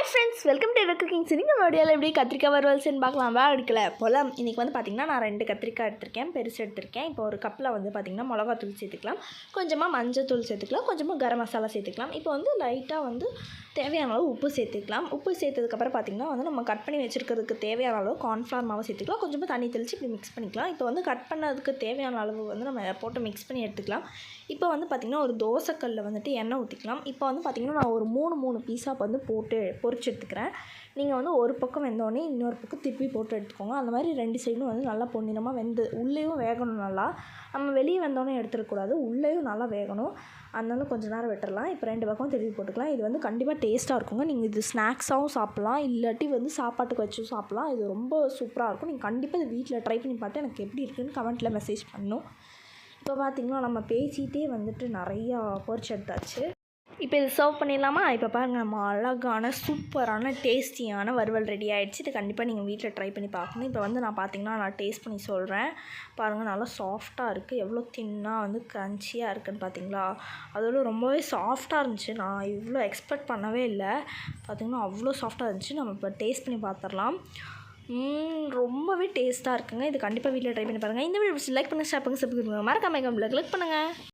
Friends, welcome to cookings. நீங்கள் வீடியோவில் எப்படி கத்திரிக்காய் வறுவல்ஸ்ன்னு பார்க்கலாமா? எடுக்கல போல். இன்றைக்கி வந்து பார்த்திங்கன்னா நான் 2 கத்திரிக்காய் எடுத்திருக்கேன், பெருசு எடுத்திருக்கேன். இப்போ ஒரு கப்பில் வந்து பார்த்திங்கன்னா மிளகாத்தூள் சேர்த்துக்கலாம், கொஞ்சமாக மஞ்சள் தூள் சேர்த்துக்கலாம், கொஞ்சமாக கரம் மசாலா சேர்த்துக்கலாம். இப்போ வந்து லைட்டாக வந்து தேவையான அளவு உப்பு சேர்த்துக்கலாம். உப்பு சேர்த்ததுக்கப்புறம் பார்த்திங்கன்னா வந்து நம்ம கட் பண்ணி வச்சுருக்கிறதுக்கு தேவையான அளவு கார்ன்ஃப்ளவர் மாவு சேர்த்துக்கலாம். கொஞ்சமாக தண்ணி தெளித்து இப்படி மிக்ஸ் பண்ணிக்கலாம். இப்போ வந்து கட் பண்ணதுக்கு தேவையான அளவு வந்து நம்ம போட்டு மிக்ஸ் பண்ணி எடுத்துக்கலாம். இப்போ வந்து பார்த்திங்கன்னா ஒரு தோசைக்கல்லில் வந்துட்டு எண்ணெய் ஊற்றிக்கலாம். இப்போ வந்து பார்த்திங்கன்னா நான் ஒரு 3 பீஸாக வந்து போட்டு பொரிச்சு எடுத்துக்கிறேன். நீங்கள் வந்து ஒரு பக்கம் வெந்தோடனே இன்னொரு பக்கம் திருப்பி போட்டு எடுத்துக்கோங்க. அந்த மாதிரி 2 சைடும் வந்து நல்லா பொன்னிறமாக வெந்து உள்ளேயும் வேகணும். நல்லா நம்ம வெளியே வெந்தோடனே எடுத்துடக்கூடாது, உள்ளேயும் நல்லா வேகணும். அதனால கொஞ்சம் நேரம் விட்டுடலாம். இப்போ 2 பக்கம் திருப்பி போட்டுக்கலாம். இது வந்து கண்டிப்பாக டேஸ்ட்டாக இருக்குங்க. நீங்கள் இது ஸ்நாக்ஸாகவும் சாப்பிட்லாம், இல்லாட்டி வந்து சாப்பாட்டுக்கு வச்சும் சாப்பிட்லாம். இது ரொம்ப சூப்பராக இருக்கும். நீங்கள் கண்டிப்பாக இது வீட்டில் ட்ரை பண்ணி பார்த்து எனக்கு எப்படி இருக்குதுன்னு கமெண்ட்டில் மெசேஜ் பண்ணணும். இப்போ பார்த்திங்கன்னா நம்ம பேசிகிட்டே வந்துட்டு நிறையா பொரிச்சு எடுத்தாச்சு. இப்போ இது சர்வ் பண்ணிடலாமா? இப்போ பாருங்கள், நம்ம அழகான சூப்பரான டேஸ்டியான வறுவல் ரெடி ஆகிடுச்சு. இது கண்டிப்பாக நீங்கள் வீட்டில் ட்ரை பண்ணி பார்க்கணும். இப்போ வந்து நான் பார்த்திங்கன்னா நான் டேஸ்ட் பண்ணி சொல்கிறேன். பாருங்கள், நல்லா சாஃப்டாக இருக்குது. எவ்வளோ தின்னாக வந்து க்ரன்ச்சியாக இருக்குதுன்னு பார்த்தீங்களா? அதோட ரொம்பவே சாஃப்டாக இருந்துச்சு. நான் இவ்வளோ எக்ஸ்பெக்ட் பண்ணவே இல்லை. பார்த்திங்கன்னா அவ்வளோ சாஃப்டாக இருந்துச்சு. நம்ம இப்போ டேஸ்ட் பண்ணி பார்த்துடலாம். ரொம்பவே டேஸ்ட்டாக இருக்குங்க. இது கண்டிப்பாக வீட்டில் ட்ரை பண்ணி பாருங்கள். இந்த வீடியோ லைக் பண்ணுங்கள், ஷேர் பண்ணுங்கள், சப்ஸ்கிரைப் பண்ணுங்கள், மறக்காம கிளிக் பண்ணுங்கள்.